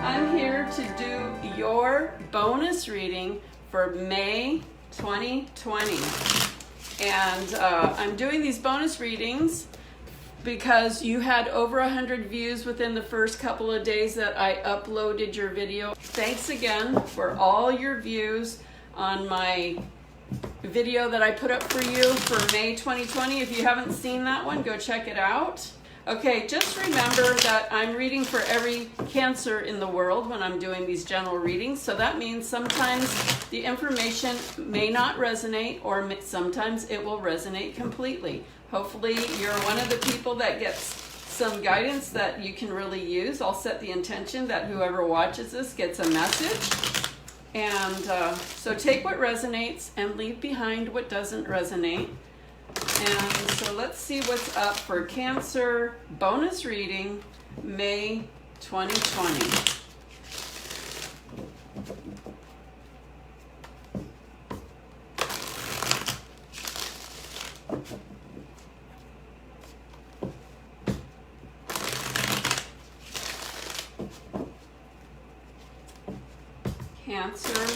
I'm here to do your bonus reading for May 2020. And I'm doing these bonus readings because you had over 100 views within the first couple of days that I uploaded your video. Thanks again for all your views on my video that I put up for you for May 2020. If you haven't seen that one, go check it out. Okay, just remember that I'm reading for every Cancer in the world when I'm doing these general readings. So that means sometimes the information may not resonate, or sometimes it will resonate completely. Hopefully you're one of the people that gets some guidance that you can really use. I'll set the intention that whoever watches this gets a message. And so take what resonates and leave behind what doesn't resonate. And so let's see what's up for Cancer bonus reading, May 2020. Cancer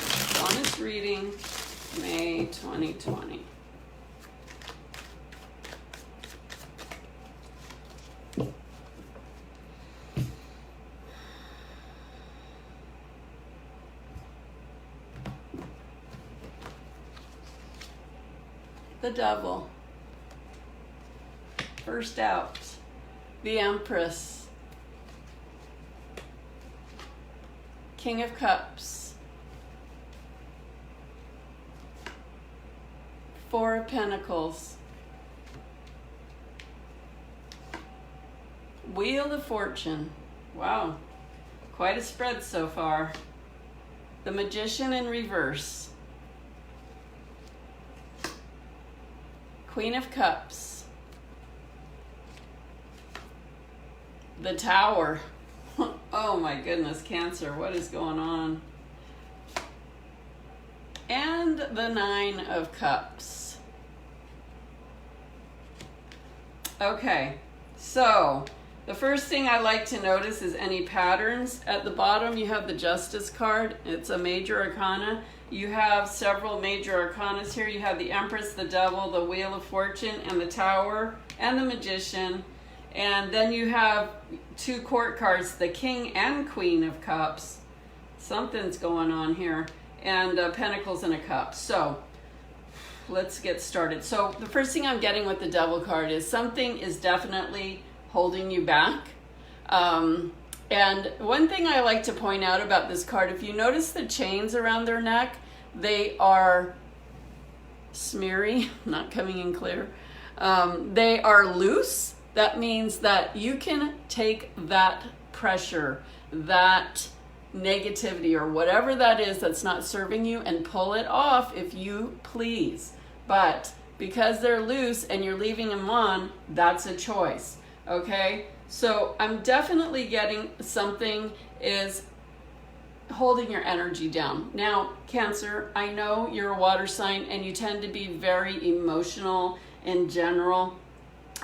bonus reading, May 2020. The Devil. First out, the Empress. King of Cups. Four of Pentacles. Wheel of Fortune. Wow, quite a spread so far. The Magician in reverse. Queen of Cups. The Tower. Oh my goodness, Cancer, what is going on? And the Nine of Cups. Okay, so the first thing I like to notice is any patterns. At the bottom you have the Justice card. It's a major arcana. You have several major arcanas here. You have the Empress, the Devil, the Wheel of Fortune, and the Tower, and the Magician. And then you have two court cards, the King and Queen of Cups. Something's going on here. And Pentacles and a Cup. So let's get started. So the first thing I'm getting with the Devil card is something is definitely holding you back. And one thing I like to point out about this card, if you notice the chains around their neck, they are smeary, not coming in clear. They are loose. That means that you can take that pressure, that negativity, or whatever that is that's not serving you, and pull it off if you please. But because they're loose and you're leaving them on, that's a choice. Okay? So I'm definitely getting something is holding your energy down. Now, Cancer, I know you're a water sign and you tend to be very emotional in general.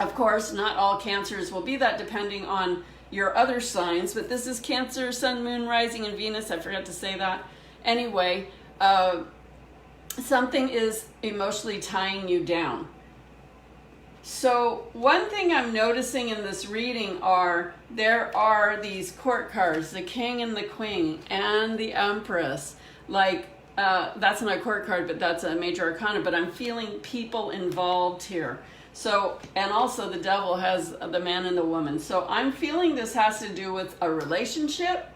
Of course, not all Cancers will be that, depending on your other signs, but this is Cancer, Sun, Moon, Rising, and Venus. I forgot to say that. Anyway, something is emotionally tying you down. So one thing I'm noticing in this reading there are these court cards, the King and the Queen and the Empress. Like, that's not a court card, but that's a major arcana, but I'm feeling people involved here. So, and also the Devil has the man and the woman. So I'm feeling this has to do with a relationship,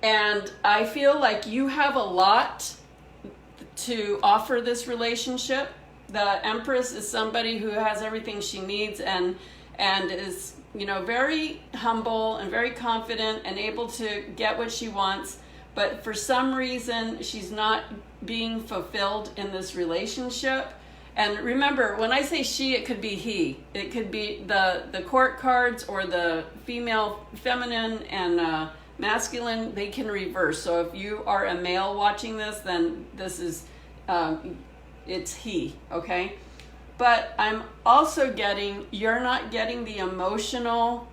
and I feel like you have a lot to offer this relationship. The Empress is somebody who has everything she needs and is, you know, very humble and very confident and able to get what she wants. But for some reason, she's not being fulfilled in this relationship. And remember, when I say she, it could be he. It could be the court cards, or the female, feminine, and masculine. They can reverse. So if you are a male watching this, then this is it's he, okay? But I'm also getting, you're not getting the emotional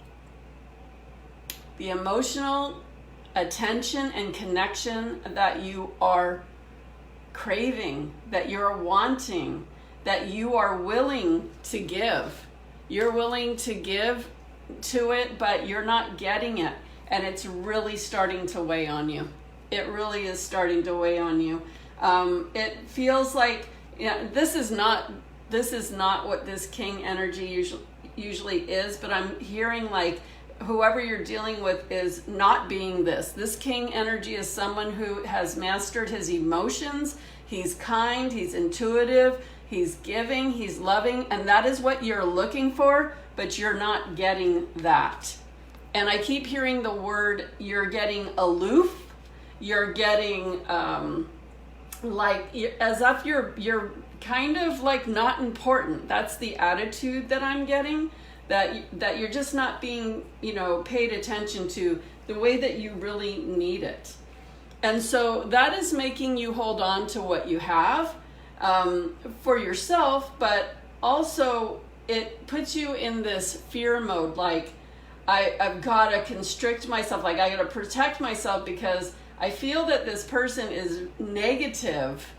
attention and connection that you are craving, that you're wanting, that you are willing to give. You're willing to give to it, but you're not getting it. And it's really starting to weigh on you. It really is starting to weigh on you. It feels like, this is not what this king energy usually is, but I'm hearing like whoever you're dealing with is not being this. This king energy is someone who has mastered his emotions. He's kind, he's intuitive, he's giving, he's loving, and that is what you're looking for, but you're not getting that. And I keep hearing the word, you're getting aloof, you're getting like as if you're kind of like not important. That's the attitude that I'm getting, that you're just not being, paid attention to the way that you really need it. And so that is making you hold on to what you have for yourself, but also it puts you in this fear mode, like I've got to constrict myself, like I got to protect myself because I feel that this person is negative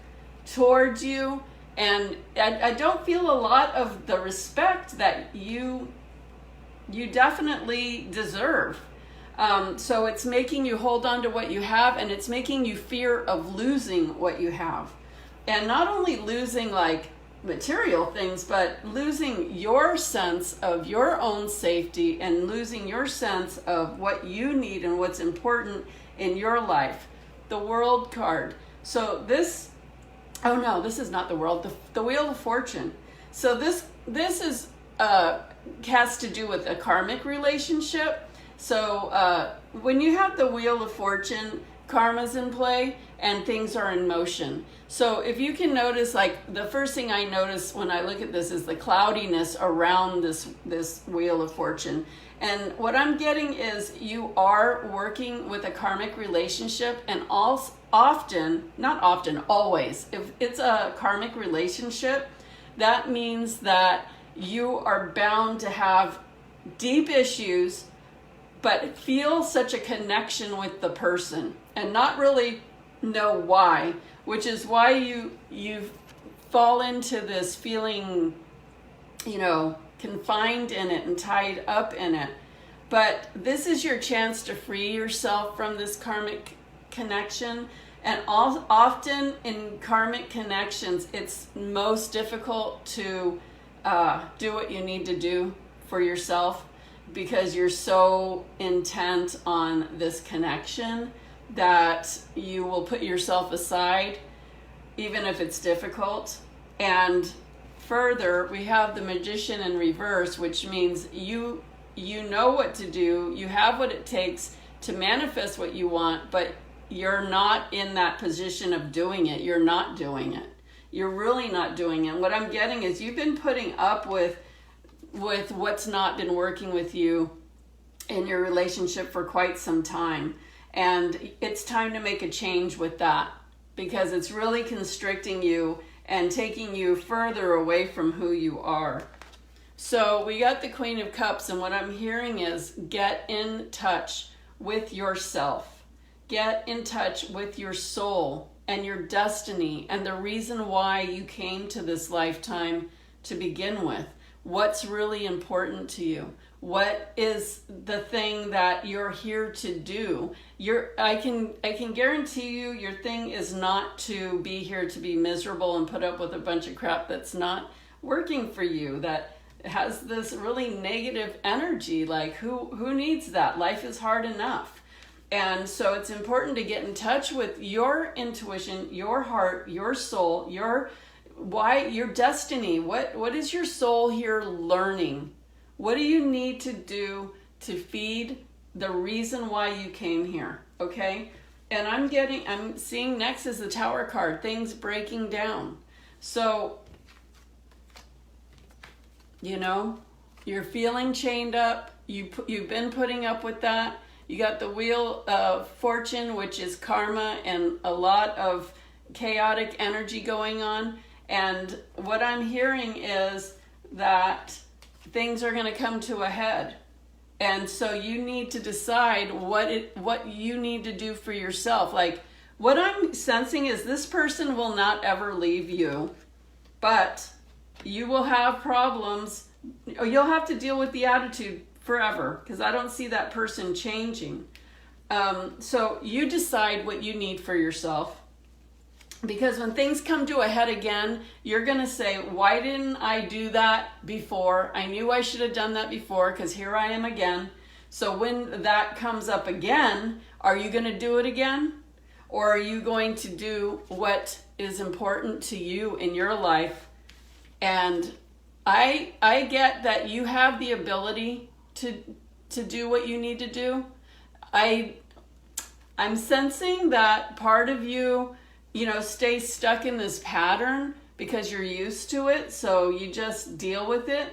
towards you, and I don't feel a lot of the respect that you definitely deserve. So it's making you hold on to what you have, and it's making you fear of losing what you have. And not only losing like material things, but losing your sense of your own safety and losing your sense of what you need and what's important in your life. The World card. So this, oh no, this is not the World, the Wheel of Fortune. So this is has to do with a karmic relationship. So when you have the Wheel of Fortune, karma's in play and things are in motion. So if you can notice, like the first thing I notice when I look at this is the cloudiness around this Wheel of Fortune. And what I'm getting is you are working with a karmic relationship, and always, if it's a karmic relationship, that means that you are bound to have deep issues, but feel such a connection with the person and not really know why, which is why you fall into this feeling, confined in it and tied up in it. But this is your chance to free yourself from this karmic connection. And often in karmic connections, it's most difficult to do what you need to do for yourself, because you're so intent on this connection that you will put yourself aside, even if it's difficult. And further, we have the Magician in reverse, which means you know what to do, you have what it takes to manifest what you want, but you're not in that position of doing it. You're not doing it. You're really not doing it. What I'm getting is you've been putting up with what's not been working with you in your relationship for quite some time. And it's time to make a change with that, because it's really constricting you and taking you further away from who you are. So we got the Queen of Cups, and what I'm hearing is get in touch with yourself. Get in touch with your soul and your destiny and the reason why you came to this lifetime to begin with. What's really important to you? What is the thing that you're here to do? I can guarantee you your thing is not to be here to be miserable and put up with a bunch of crap that's not working for you, that has this really negative energy. Like who needs that? Life is hard enough. And so it's important to get in touch with your intuition, your heart, your soul, your destiny. What is your soul here learning? What do you need to do to feed the reason why you came here? Okay? And I'm seeing next is the Tower card, things breaking down. So, you're feeling chained up. You've been putting up with that. You got the Wheel of Fortune, which is karma and a lot of chaotic energy going on. And what I'm hearing is that things are going to come to a head. And so you need to decide what you need to do for yourself. Like, what I'm sensing is this person will not ever leave you, but you will have problems. You'll have to deal with the attitude forever, because I don't see that person changing. So you decide what you need for yourself. Because when things come to a head again, you're going to say, why didn't I do that before? I knew I should have done that before, because here I am again. So when that comes up again, are you going to do it again? Or are you going to do what is important to you in your life? And I get that you have the ability to do what you need to do. I'm sensing that part of you, stay stuck in this pattern because you're used to it, so you just deal with it.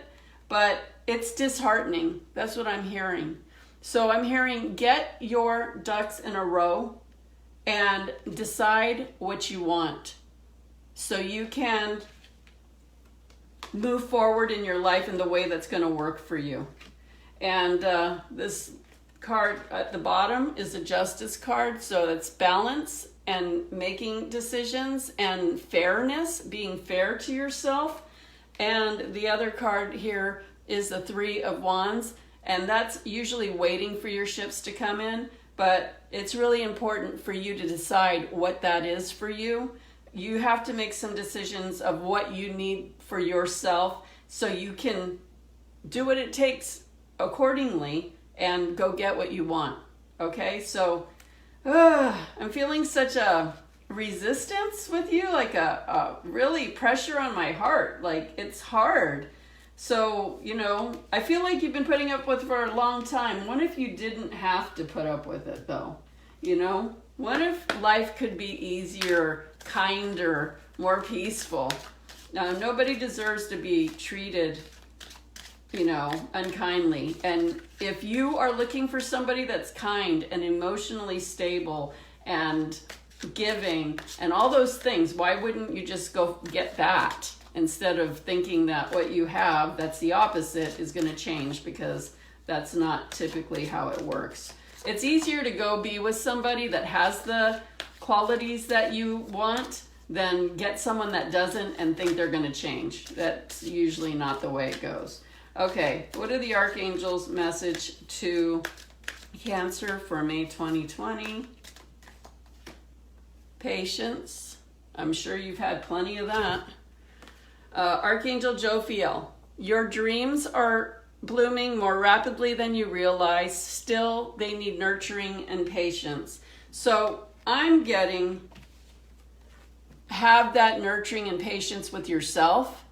But it's disheartening. That's what I'm hearing. So I'm hearing, get your ducks in a row and decide what you want so you can move forward in your life in the way that's going to work for you. And this card at the bottom is a justice card, so it's balance and making decisions and fairness, being fair to yourself. And the other card here is the Three of Wands, and that's usually waiting for your ships to come in, but it's really important for you to decide what that is for you. You have to make some decisions of what you need for yourself so you can do what it takes accordingly and go get what you want. Okay, so I'm feeling such a resistance with you, like a really pressure on my heart. Like, it's hard. So, I feel like you've been putting up with it for a long time. What if you didn't have to put up with it, though? What if life could be easier, kinder, more peaceful? Now, nobody deserves to be treated unkindly. And if you are looking for somebody that's kind and emotionally stable and giving and all those things, why wouldn't you just go get that instead of thinking that what you have, that's the opposite, is going to change? Because that's not typically how it works. It's easier to go be with somebody that has the qualities that you want than get someone that doesn't and think they're going to change. That's usually not the way it goes. Okay, what are the Archangel's message to Cancer for May 2020? Patience. I'm sure you've had plenty of that. Archangel Jophiel, your dreams are blooming more rapidly than you realize. Still, they need nurturing and patience. So I'm getting, have that nurturing and patience with yourself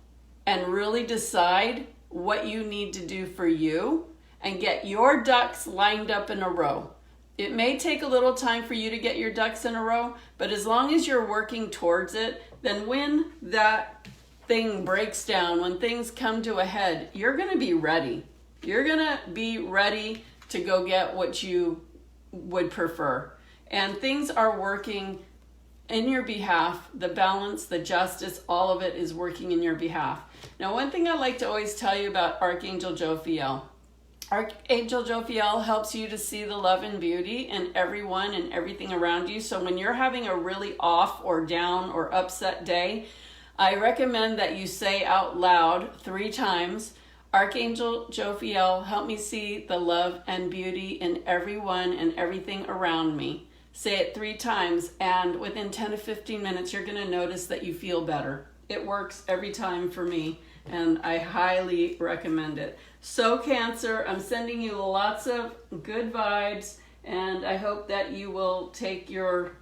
and really decide what you need to do for you and get your ducks lined up in a row. It may take a little time for you to get your ducks in a row, but as long as you're working towards it, then when that thing breaks down, when things come to a head, you're going to be ready. You're going to be ready to go get what you would prefer. And things are working in your behalf. The balance, the justice, all of it is working in your behalf. Now, one thing I like to always tell you about Archangel Jophiel. Archangel Jophiel helps you to see the love and beauty in everyone and everything around you. So when you're having a really off or down or upset day, I recommend that you say out loud 3 times, Archangel Jophiel, help me see the love and beauty in everyone and everything around me. Say it 3 times, and within 10 to 15 minutes, you're going to notice that you feel better. It works every time for me, and I highly recommend it. So Cancer, I'm sending you lots of good vibes, and I hope that you will take your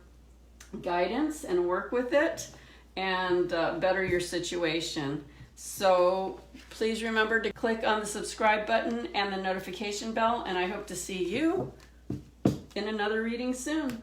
guidance and work with it and better your situation. So please remember to click on the subscribe button and the notification bell, and I hope to see you in another reading soon.